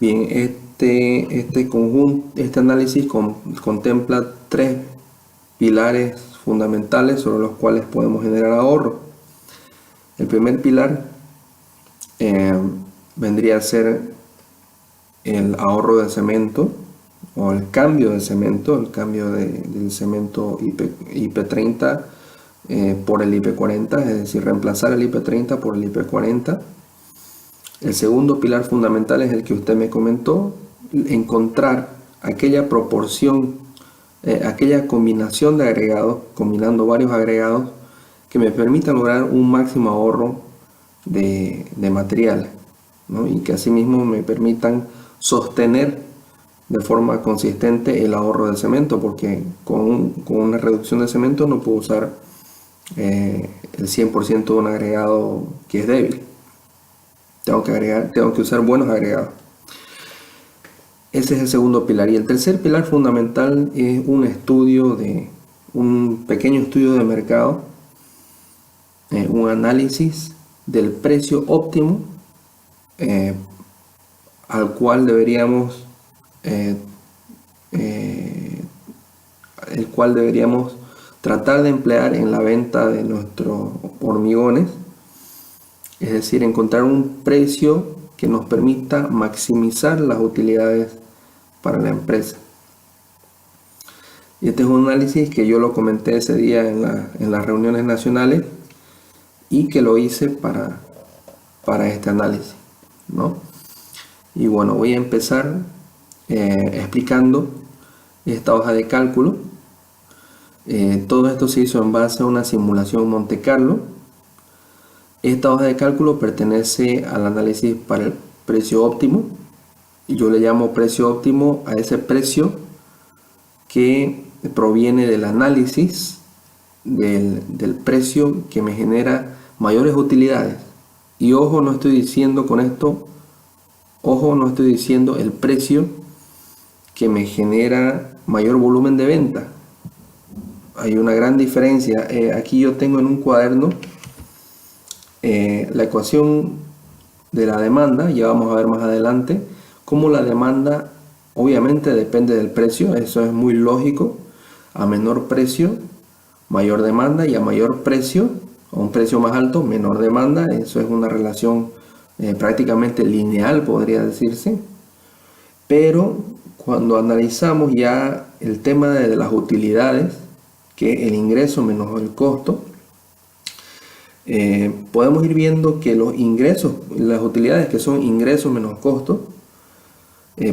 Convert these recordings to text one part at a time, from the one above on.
Bien, este análisis contempla tres pilares fundamentales sobre los cuales podemos generar ahorro. El primer pilar vendría a ser el ahorro de cemento o el cambio de cemento, del cemento IP30 por el IP40, es decir, reemplazar el IP30 por el IP40. El segundo pilar fundamental es el que usted me comentó, encontrar aquella proporción, aquella combinación de agregados, combinando varios agregados, que me permita lograr un máximo ahorro de material, ¿no? Y que asimismo me permitan sostener de forma consistente el ahorro de cemento, porque con una reducción de cemento no puedo usar el 100% de un agregado que es débil. Tengo que usar buenos agregados. Ese es el segundo pilar. Y el tercer pilar fundamental es un pequeño estudio de mercado, un análisis del precio óptimo al cual deberíamos tratar de emplear en la venta de nuestros hormigones. Es decir, encontrar un precio que nos permita maximizar las utilidades para la empresa. Y este es un análisis que yo lo comenté ese día en las reuniones nacionales y que lo hice para este análisis, ¿no? Y bueno, voy a empezar explicando esta hoja de cálculo. Todo esto se hizo en base a una simulación Monte Carlo. Esta hoja de cálculo pertenece al análisis para el precio óptimo. Yo le llamo precio óptimo a ese precio que proviene del análisis del precio que me genera mayores utilidades. Y ojo, no estoy diciendo con esto, no estoy diciendo el precio que me genera mayor volumen de venta. Hay una gran diferencia. Aquí yo tengo en un cuaderno la ecuación de la demanda. Ya vamos a ver más adelante cómo la demanda obviamente depende del precio. Eso es muy lógico. A menor precio, mayor demanda, y a mayor precio, a un precio más alto, menor demanda. Eso es una relación prácticamente lineal, podría decirse. Pero cuando analizamos ya el tema de las utilidades, que es el ingreso menos el costo, podemos ir viendo que los ingresos, las utilidades que son ingresos menos costos,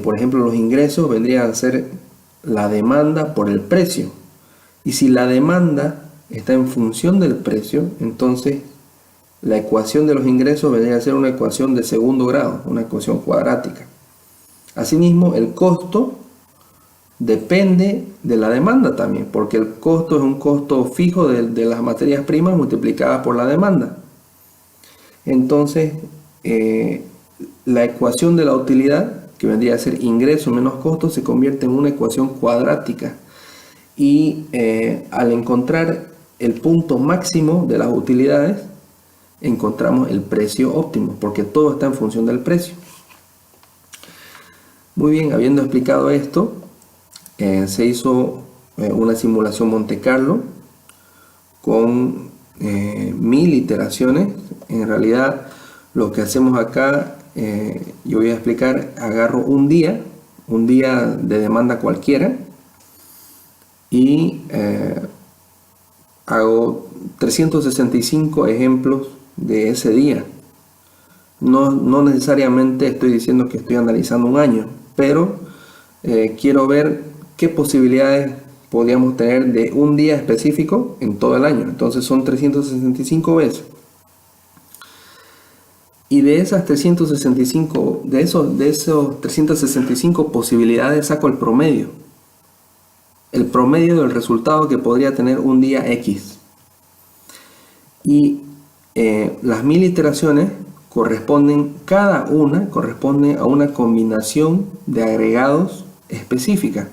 por ejemplo, los ingresos vendrían a ser la demanda por el precio. Y si la demanda está en función del precio, entonces la ecuación de los ingresos vendría a ser una ecuación de segundo grado, una ecuación cuadrática. Asimismo, el costo depende de la demanda también, porque el costo es un costo fijo de las materias primas multiplicadas por la demanda. Entonces, la ecuación de la utilidad, que vendría a ser ingreso menos costo, se convierte en una ecuación cuadrática. Y al encontrar el punto máximo de las utilidades, encontramos el precio óptimo, porque todo está en función del precio. Muy bien, habiendo explicado esto, se hizo una simulación Monte Carlo con 1000 iteraciones. En realidad, lo que hacemos acá, yo voy a explicar, agarro un día de demanda cualquiera y hago 365 ejemplos de ese día. No necesariamente estoy diciendo que estoy analizando un año, pero quiero ver qué posibilidades podríamos tener de un día específico en todo el año. Entonces son 365 veces. Y de esas 365, de esos 365 posibilidades saco el promedio. El promedio del resultado que podría tener un día X. Y las 1000 iteraciones cada una corresponde a una combinación de agregados específica.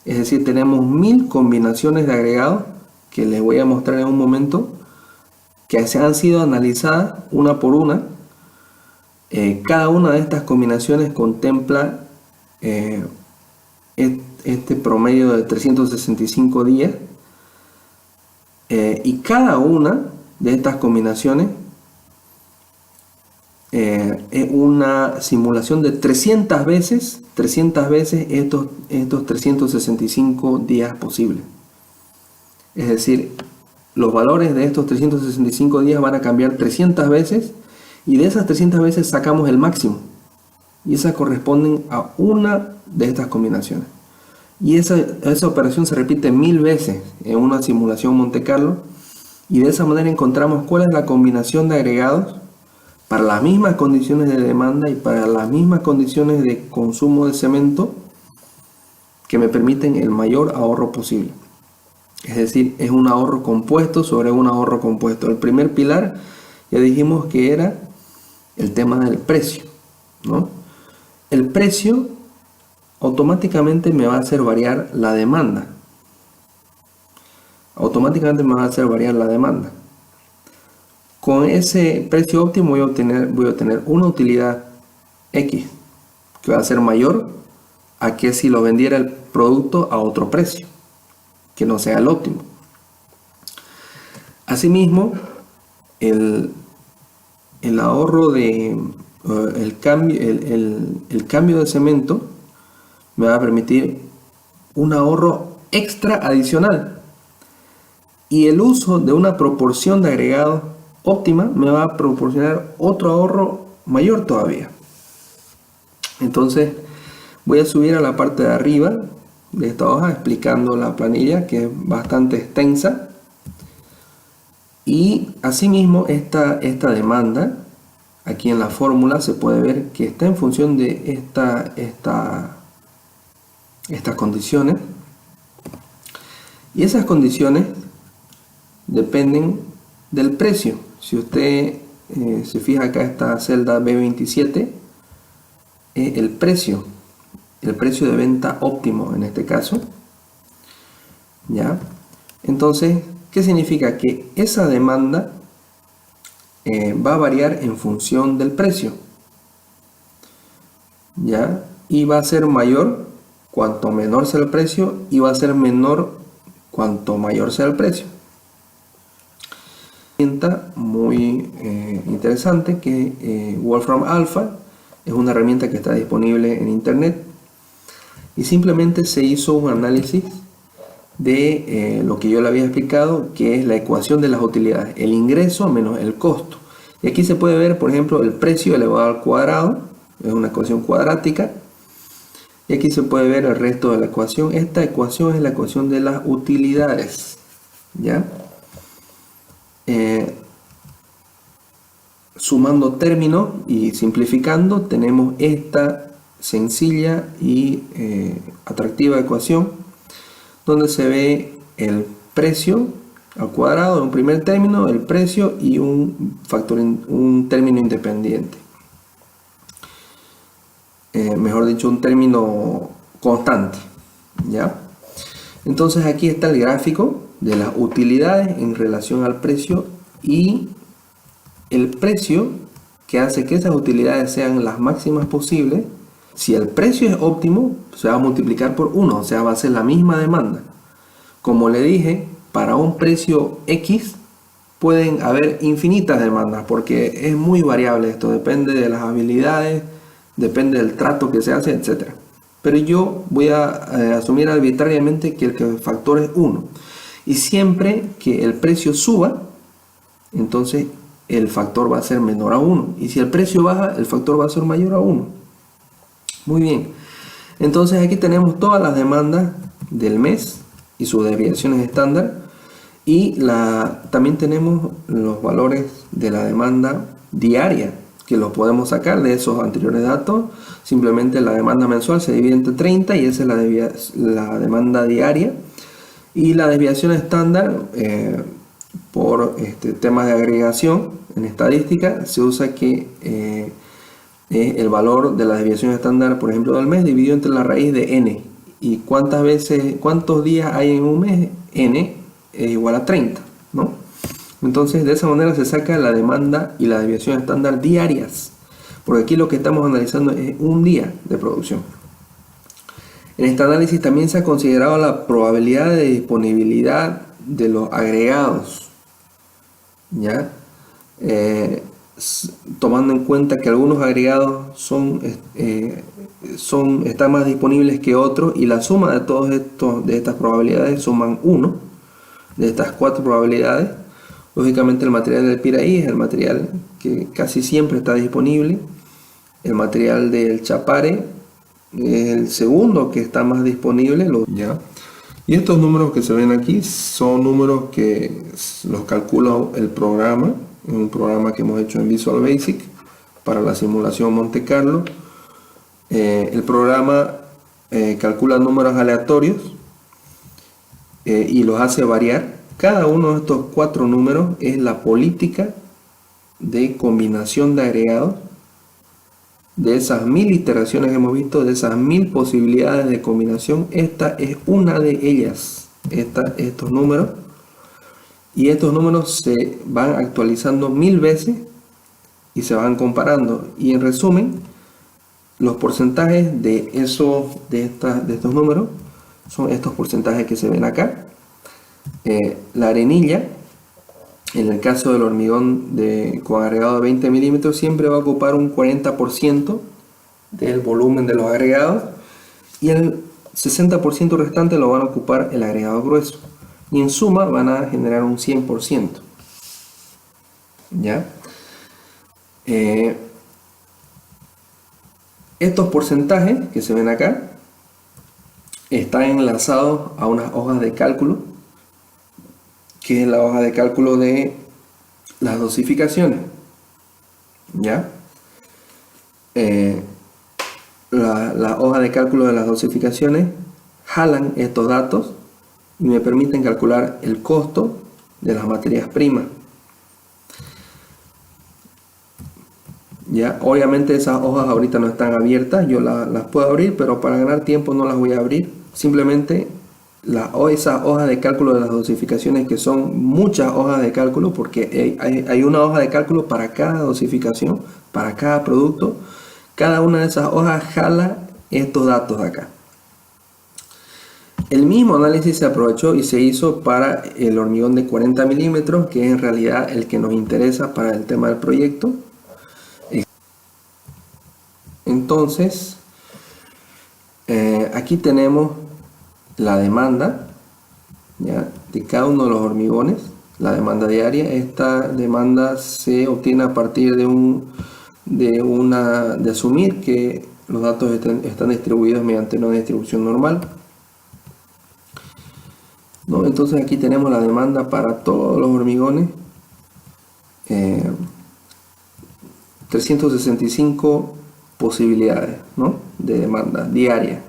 Es decir, tenemos 1000 combinaciones de agregados que les voy a mostrar en un momento, que se han sido analizadas una por una Cada una de estas combinaciones contempla este promedio de 365 días, y cada una de estas combinaciones es una simulación de 300 veces estos 365 días posibles. Es decir, los valores de estos 365 días van a cambiar 300 veces, y de esas 300 veces sacamos el máximo, y esas corresponden a una de estas combinaciones. Y esa operación se repite 1000 veces en una simulación Monte Carlo, y de esa manera encontramos cuál es la combinación de agregados para las mismas condiciones de demanda y para las mismas condiciones de consumo de cemento que me permiten el mayor ahorro posible. Es decir, es un ahorro compuesto sobre un ahorro compuesto. El primer pilar ya dijimos que era el tema del precio, ¿no? El precio automáticamente me va a hacer variar la demanda. Con ese precio óptimo voy a obtener una utilidad X, que va a ser mayor a que si lo vendiera el producto a otro precio, que no sea el óptimo. Asimismo, el ahorro el cambio de cemento me va a permitir un ahorro extra adicional, y el uso de una proporción de agregados óptima me va a proporcionar otro ahorro mayor todavía. Entonces voy a subir a la parte de arriba de esta hoja explicando la planilla, que es bastante extensa. Y asimismo esta demanda, aquí en la fórmula se puede ver que está en función de estas condiciones, y esas condiciones dependen del precio. Si usted se fija acá, esta celda B27 es el precio de venta óptimo en este caso, ¿ya? Entonces, ¿qué significa? Que esa demanda va a variar en función del precio, ¿ya? Y va a ser mayor cuanto menor sea el precio, y va a ser menor cuanto mayor sea el precio. Herramienta muy interesante que Wolfram Alpha es una herramienta que está disponible en internet, y simplemente se hizo un análisis de lo que yo le había explicado, que es la ecuación de las utilidades, el ingreso menos el costo. Y aquí se puede ver, por ejemplo, el precio elevado al cuadrado, es una ecuación cuadrática, y aquí se puede ver el resto de la ecuación. Esta ecuación es la ecuación de las utilidades, ¿ya? Sumando términos y simplificando, tenemos esta sencilla y atractiva ecuación, donde se ve el precio al cuadrado en un primer término, el precio y un término independiente, mejor dicho, un término constante, ¿ya? Entonces aquí está el gráfico de las utilidades en relación al precio, y el precio que hace que esas utilidades sean las máximas posibles. Si el precio es óptimo, se va a multiplicar por 1, o sea, va a ser la misma demanda. Como le dije, para un precio X pueden haber infinitas demandas, porque es muy variable esto, depende de las habilidades, depende del trato que se hace, etc. Pero yo voy a asumir arbitrariamente que el factor es 1. Y siempre que el precio suba, entonces el factor va a ser menor a 1. Y si el precio baja, el factor va a ser mayor a 1. Muy bien. Entonces aquí tenemos todas las demandas del mes y sus desviaciones estándar. Y también tenemos los valores de la demanda diaria, que los podemos sacar de esos anteriores datos. Simplemente la demanda mensual se divide entre 30, y esa es la demanda diaria. Y la desviación estándar, por temas de agregación en estadística, se usa que el valor de la desviación estándar, por ejemplo, del mes, dividido entre la raíz de n. ¿Y cuántos días hay en un mes? N es igual a 30, ¿no? Entonces, de esa manera se saca la demanda y la desviación estándar diarias. porque aquí lo que estamos analizando es un día de producción. En este análisis también se ha considerado la probabilidad de disponibilidad de los agregados, ¿ya? Tomando en cuenta que algunos agregados están más disponibles que otros, y la suma de todos de estas probabilidades suman 1 de estas 4 probabilidades. Lógicamente el material del Piraí es el material que casi siempre está disponible. El material del Chapare es el segundo que está más disponible, ¿ya? Y estos números que se ven aquí son números que los calcula el programa, un programa que hemos hecho en Visual Basic para la simulación Monte Carlo. El programa calcula números aleatorios y los hace variar. Cada uno de estos 4 números es la política de combinación de agregados. De esas 1000 iteraciones que hemos visto, de esas 1000 posibilidades de combinación, esta es una de ellas, estos números. Y estos números se van actualizando 1000 veces y se van comparando. Y en resumen, los porcentajes de estos números son estos porcentajes que se ven acá. La arenilla, en el caso del hormigón con agregado de 20 milímetros, siempre va a ocupar un 40% del volumen de los agregados, y el 60% restante lo van a ocupar el agregado grueso, y en suma van a generar un 100%. ¿Ya? Estos porcentajes que se ven acá están enlazados a unas hojas de cálculo, que es la hoja de cálculo de las dosificaciones. ¿Ya? La hoja de cálculo de las dosificaciones jalan estos datos y me permiten calcular el costo de las materias primas. ¿Ya? Obviamente esas hojas ahorita no están abiertas, yo las puedo abrir, pero para ganar tiempo no las voy a abrir. Simplemente esas hojas de cálculo de las dosificaciones, que son muchas hojas de cálculo, porque hay una hoja de cálculo para cada dosificación, para cada producto. Cada una de esas hojas jala estos datos de acá. El mismo análisis se aprovechó y se hizo para el hormigón de 40 milímetros, que es en realidad el que nos interesa para el tema del proyecto. Entonces, aquí tenemos la demanda, ¿ya?, de cada uno de los hormigones, la demanda diaria. Esta demanda se obtiene a partir de asumir que los datos están distribuidos mediante una distribución normal, ¿no? Entonces aquí tenemos la demanda para todos los hormigones, 365 posibilidades, ¿no?, de demanda diaria.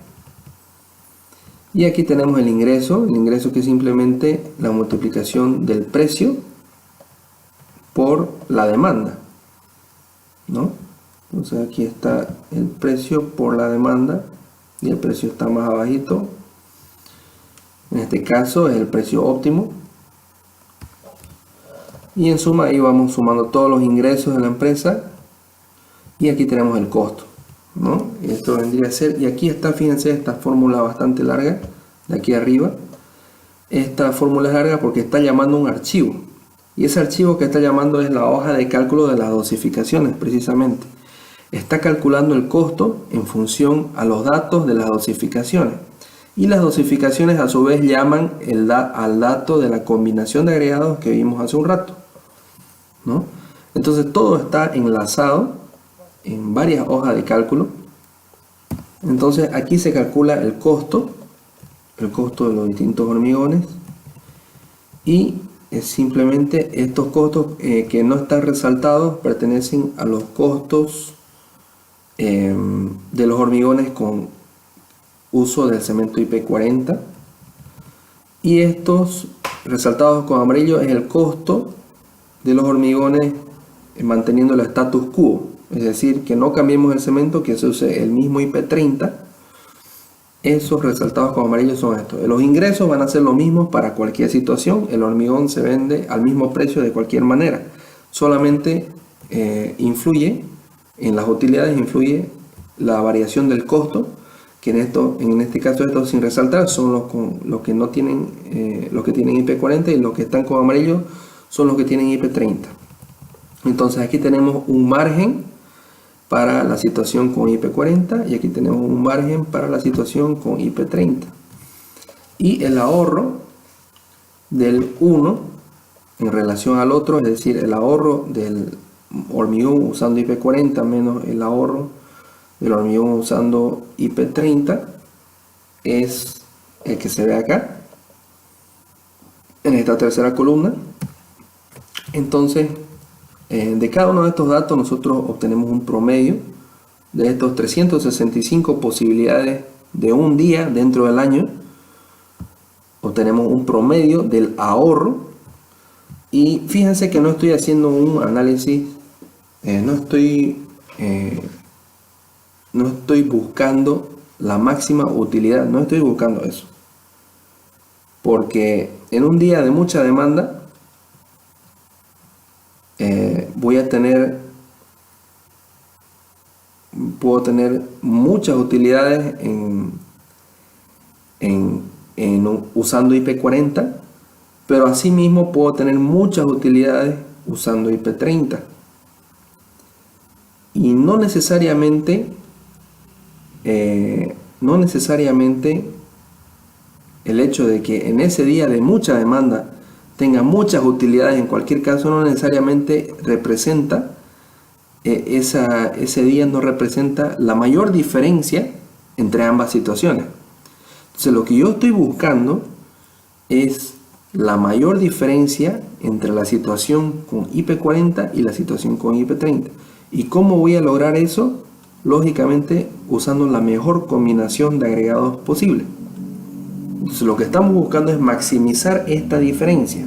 Y aquí tenemos el ingreso que es simplemente la multiplicación del precio por la demanda, ¿no? Entonces aquí está el precio por la demanda, y el precio está más abajito. En este caso es el precio óptimo. Y en suma ahí vamos sumando todos los ingresos de la empresa, y aquí tenemos el costo, ¿no? Esto vendría a ser, y aquí está, fíjense, esta fórmula bastante larga de aquí arriba. Esta fórmula es larga porque está llamando un archivo, y ese archivo que está llamando es la hoja de cálculo de las dosificaciones. Precisamente está calculando el costo en función a los datos de las dosificaciones, y las dosificaciones a su vez llaman al dato de la combinación de agregados que vimos hace un rato, ¿no? Entonces todo está enlazado en varias hojas de cálculo. Entonces aquí se calcula el costo de los distintos hormigones, y simplemente estos costos que no están resaltados pertenecen a los costos de los hormigones con uso del cemento IP40, y estos resaltados con amarillo es el costo de los hormigones manteniendo el status quo. Es decir, que no cambiemos el cemento, que se use el mismo IP30. Esos resaltados con amarillo son estos. Los ingresos van a ser los mismos para cualquier situación. El hormigón se vende al mismo precio de cualquier manera. Solamente influye En las utilidades influye la variación del costo, que en este caso estos sin resaltar son los que no tienen, los que tienen IP40, y los que están con amarillo son los que tienen IP30. Entonces aquí tenemos un margen para la situación con IP40 y aquí tenemos un margen para la situación con IP30. Y el ahorro del uno en relación al otro, es decir, el ahorro del hormigón usando IP40 menos el ahorro del hormigón usando IP30, es el que se ve acá en esta tercera columna. Entonces, de cada uno de estos datos nosotros obtenemos un promedio de estos 365 posibilidades de un día dentro del año. Obtenemos un promedio del ahorro, y fíjense que no estoy haciendo un análisis, no estoy buscando la máxima utilidad, no estoy buscando eso, porque en un día de mucha demanda puedo tener muchas utilidades usando IP40, pero asimismo puedo tener muchas utilidades usando IP30, y no necesariamente el hecho de que en ese día de mucha demanda tenga muchas utilidades, en cualquier caso no necesariamente representa, ese día no representa la mayor diferencia entre ambas situaciones. Entonces lo que yo estoy buscando es la mayor diferencia entre la situación con IP40 y la situación con IP30. ¿Y cómo voy a lograr eso? Lógicamente usando la mejor combinación de agregados posible. Entonces lo que estamos buscando es maximizar esta diferencia.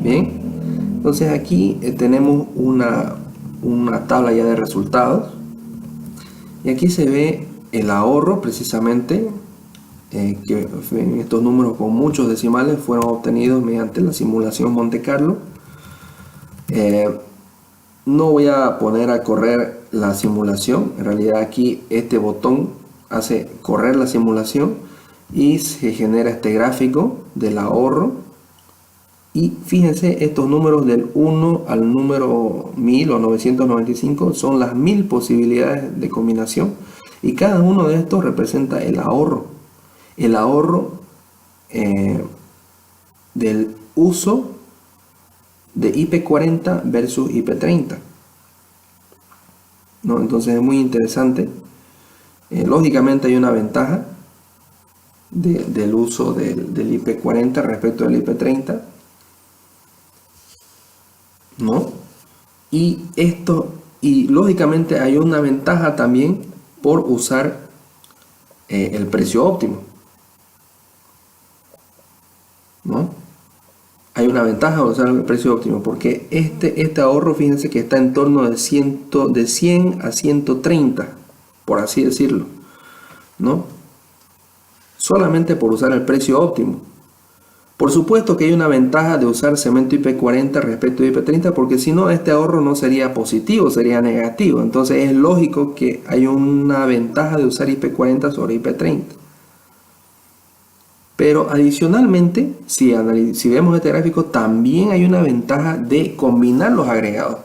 Bien, entonces aquí tenemos una tabla ya de resultados, y aquí se ve el ahorro precisamente, que estos números con muchos decimales fueron obtenidos mediante la simulación Monte Carlo. No voy a poner a correr la simulación, en realidad aquí este botón hace correr la simulación y se genera este gráfico del ahorro. Y fíjense, estos números del 1 al número 1000 o 995 son las 1000 posibilidades de combinación, y cada uno de estos representa el ahorro del uso de IP40 versus IP30, ¿no? Entonces es muy interesante. Lógicamente hay una ventaja del uso del IP40 respecto al IP30, ¿no? Y lógicamente hay una ventaja también por usar el precio óptimo, ¿no? Hay una ventaja de usar el precio óptimo porque este ahorro, fíjense que está en torno de 100 a 130, por así decirlo, ¿no? Solamente por usar el precio óptimo. Por supuesto que hay una ventaja de usar cemento IP40 respecto a IP30, porque si no, este ahorro no sería positivo, sería negativo. Entonces es lógico que hay una ventaja de usar IP40 sobre IP30. Pero adicionalmente, si vemos este gráfico, también hay una ventaja de combinar los agregados.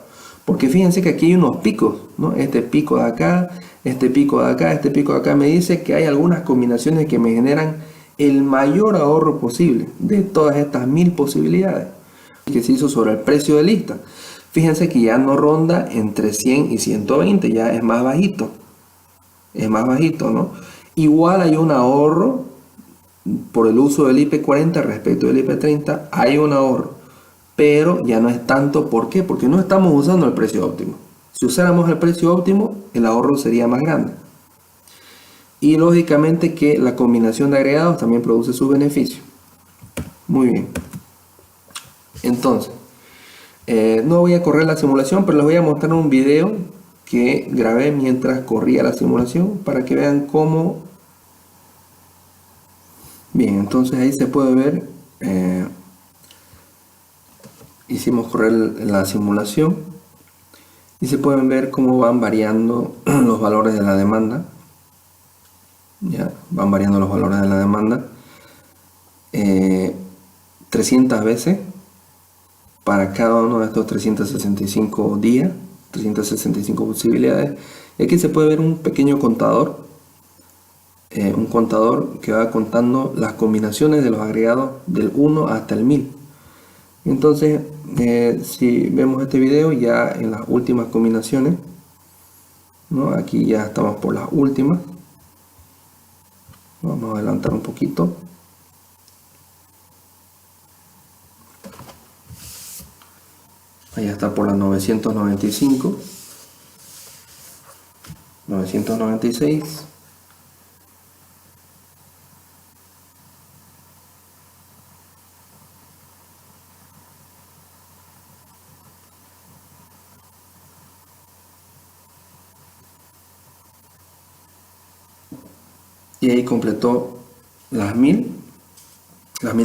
Porque fíjense que aquí hay unos picos, ¿no? Este pico de acá, este pico de acá, este pico de acá. Me dice que hay algunas combinaciones que me generan el mayor ahorro posible de todas estas 1000 posibilidades que se hizo sobre el precio de lista. Fíjense que ya no ronda entre 100 y 120, ya es más bajito, ¿no? Igual hay un ahorro por el uso del IP40 respecto del IP30, hay un ahorro, pero ya no es tanto. ¿Por qué? Porque no estamos usando el precio óptimo. Si usáramos el precio óptimo, el ahorro sería más grande. Y lógicamente que la combinación de agregados también produce sus beneficios. Muy bien. Entonces, no voy a correr la simulación, pero les voy a mostrar un video que grabé mientras corría la simulación para que vean cómo. Bien, entonces ahí se puede ver. Hicimos correr la simulación y se pueden ver cómo van variando los valores de la demanda. Ya van variando los valores de la demanda 300 veces para cada uno de estos 365 días, 365 posibilidades. Y aquí se puede ver un pequeño contador, que va contando las combinaciones de los agregados del 1 hasta el 1000. Entonces, si vemos este video ya en las últimas combinaciones, ¿no? Aquí ya estamos por las últimas. Vamos a adelantar un poquito. Ahí está por las 995, 996. Y ahí completó las 1000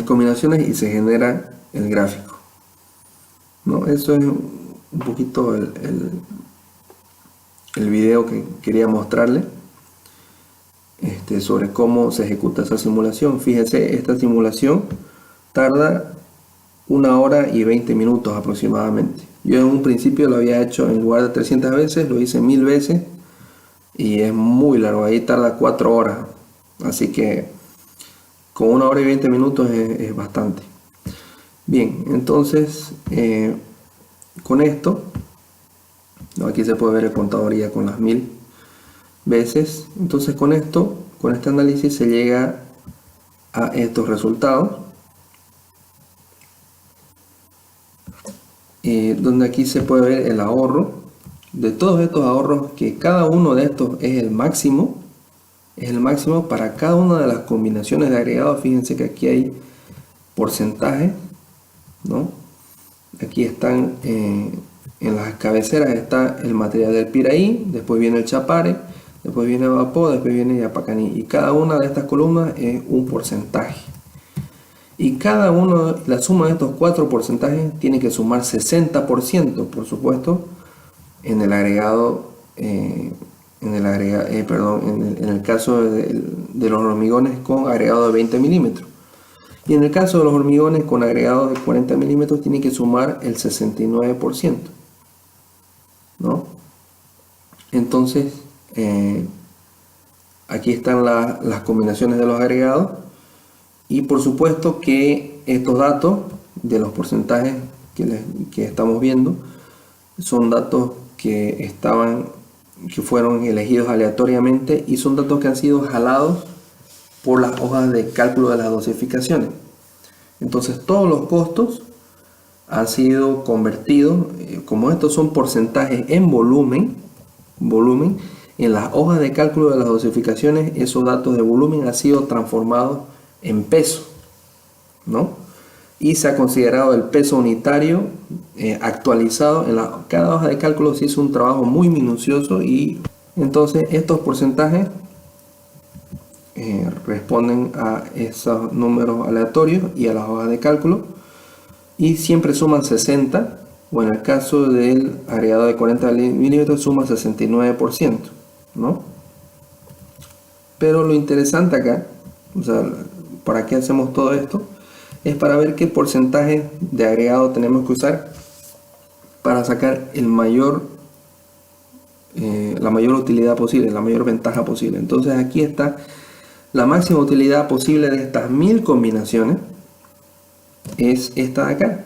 combinaciones y se genera el gráfico, ¿no? Eso es un poquito el video que quería mostrarle, sobre cómo se ejecuta esa simulación. Fíjese, esta simulación tarda 1 hora y 20 minutos aproximadamente. Yo en un principio lo había hecho, en lugar de 300 veces, lo hice 1000 veces y es muy largo, ahí tarda 4 horas. Así que con 1 hora y 20 minutos es bastante. Bien, entonces con esto, aquí se puede ver el contador ya con las 1000 veces. Entonces con esto, con este análisis se llega a estos resultados, donde aquí se puede ver el ahorro de todos estos ahorros, que cada uno de estos es el máximo para cada una de las combinaciones de agregados. Fíjense que aquí hay porcentajes, ¿no? Aquí están en las cabeceras está el material del Piraí, después viene el Chapare, después viene Vapor, después viene Yapacaní, y cada una de estas columnas es un porcentaje. Y cada uno, la suma de estos 4 porcentajes tiene que sumar 60%, por supuesto, en el agregado, en el caso de los hormigones con agregado de 20 milímetros. Y en el caso de los hormigones con agregado de 40 milímetros tiene que sumar el 69%, ¿no? Entonces, aquí están las combinaciones de los agregados, y por supuesto que estos datos de los porcentajes que estamos viendo son datos que fueron elegidos aleatoriamente, y son datos que han sido jalados por las hojas de cálculo de las dosificaciones. Entonces todos los costos han sido convertidos, como estos son porcentajes en volumen, en las hojas de cálculo de las dosificaciones, esos datos de volumen han sido transformados en peso, ¿no? Y se ha considerado el peso unitario actualizado. Cada hoja de cálculo se hizo un trabajo muy minucioso, y entonces estos porcentajes responden a esos números aleatorios y a las hojas de cálculo, y siempre suman 60, o en el caso del agregado de 40 milímetros suma 69%, ¿no? Pero lo interesante acá, o sea, ¿para qué hacemos todo esto? Es para ver qué porcentaje de agregado tenemos que usar para sacar la mayor utilidad posible, la mayor ventaja posible. Entonces aquí está la máxima utilidad posible de estas 1000 combinaciones, es esta de acá.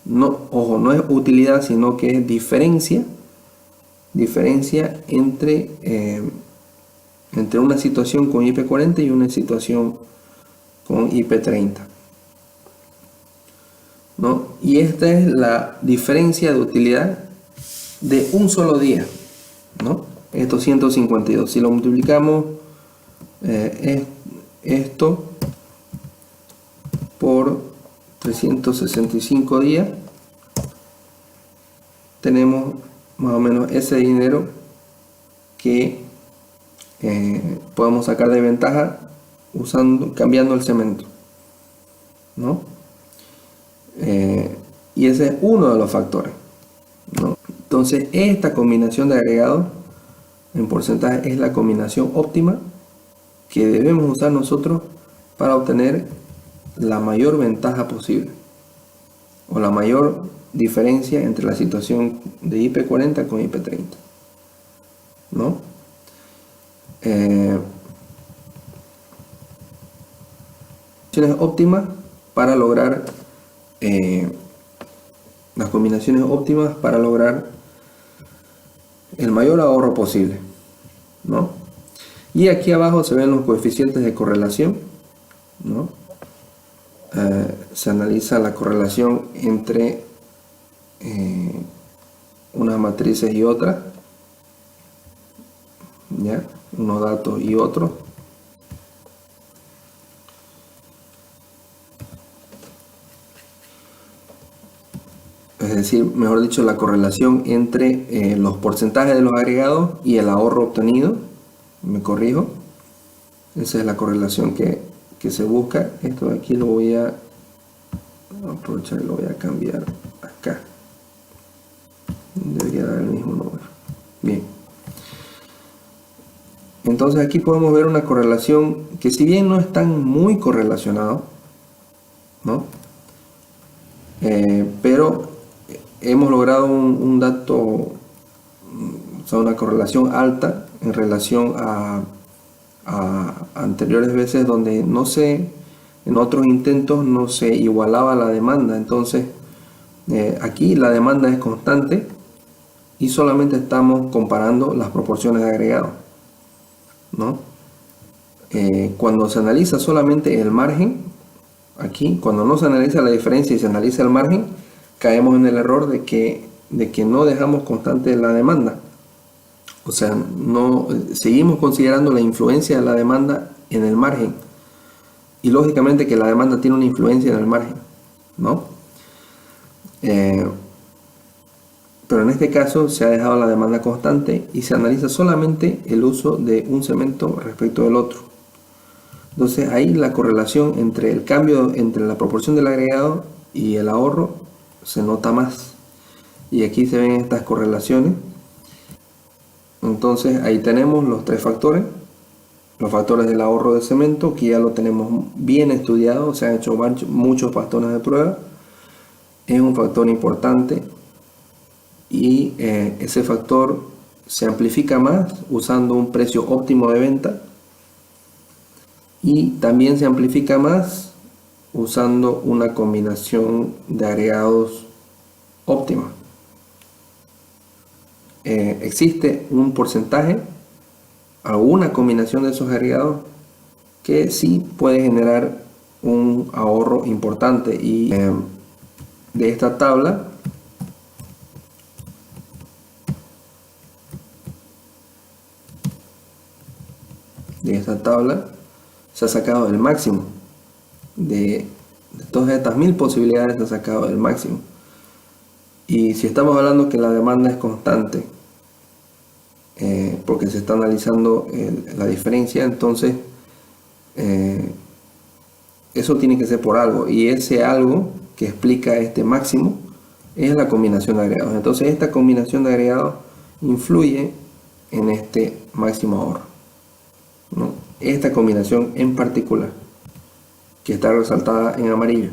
No, ojo, no es utilidad, sino que es diferencia entre una situación con IP40 y una situación con IP30, ¿no? Y esta es la diferencia de utilidad de un solo día, ¿no? Estos 152, si lo multiplicamos esto por 365 días, tenemos más o menos ese dinero que podemos sacar de ventaja cambiando el cemento, ¿no? Y ese es uno de los factores, ¿no? Entonces esta combinación de agregados en porcentaje es la combinación óptima que debemos usar nosotros para obtener la mayor ventaja posible o la mayor diferencia entre la situación de IP40 con IP30, ¿no? Óptimas para lograr las combinaciones óptimas para lograr el mayor ahorro posible, ¿no? Y aquí abajo se ven los coeficientes de correlación, ¿no? Se analiza la correlación entre unas matrices y otras, ¿ya? Unos datos y otros. Es decir, mejor dicho, la correlación entre los porcentajes de los agregados y el ahorro obtenido. Me corrijo. Esa es la correlación que se busca. Esto de aquí lo voy a aprovechar y lo voy a cambiar acá. Debería dar el mismo número. Bien. Entonces aquí podemos ver una correlación que, si bien no están muy correlacionados, ¿no? Pero hemos logrado un dato, o sea, una correlación alta en relación a anteriores veces donde en otros intentos no se igualaba la demanda. Entonces aquí la demanda es constante y solamente estamos comparando las proporciones de agregado, ¿no? Cuando se analiza solamente el margen, aquí cuando no se analiza la diferencia y se analiza el margen, caemos en el error de que no dejamos constante la demanda. O sea, no seguimos considerando la influencia de la demanda en el margen. Y lógicamente que la demanda tiene una influencia en el margen, ¿no? Pero en este caso se ha dejado la demanda constante y se analiza solamente el uso de un cemento respecto del otro. Entonces ahí la correlación entre el cambio entre la proporción del agregado y el ahorro se nota más. Y aquí se ven estas correlaciones. Entonces ahí tenemos los tres factores. Los factores del ahorro de cemento, que ya lo tenemos bien estudiado, se han hecho muchos patrones de prueba. Es un factor importante y ese factor se amplifica más usando un precio óptimo de venta, y también se amplifica más usando una combinación de agregados óptima. Existe un porcentaje, alguna combinación de esos agregados que sí puede generar un ahorro importante, y de esta tabla se ha sacado el máximo de todas estas 1000 posibilidades. Se ha sacado el máximo. Y si estamos hablando que la demanda es constante, porque se está analizando la diferencia, entonces eso tiene que ser por algo, y ese algo que explica este máximo es la combinación de agregados. Entonces esta combinación de agregados influye en este máximo ahorro, ¿no? Esta combinación en particular, que está resaltada en amarillo.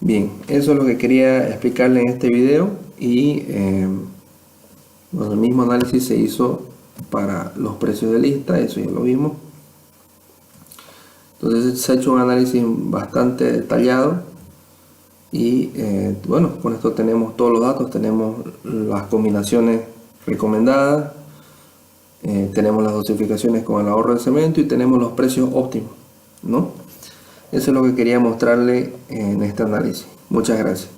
Bien, eso es lo que quería explicarle en este video. Y bueno, el mismo análisis se hizo para los precios de lista, eso ya lo vimos. Entonces se ha hecho un análisis bastante detallado y bueno, con esto tenemos todos los datos, tenemos las combinaciones recomendadas, tenemos las dosificaciones con el ahorro de cemento y tenemos los precios óptimos, ¿no? Eso es lo que quería mostrarle en este análisis. Muchas gracias.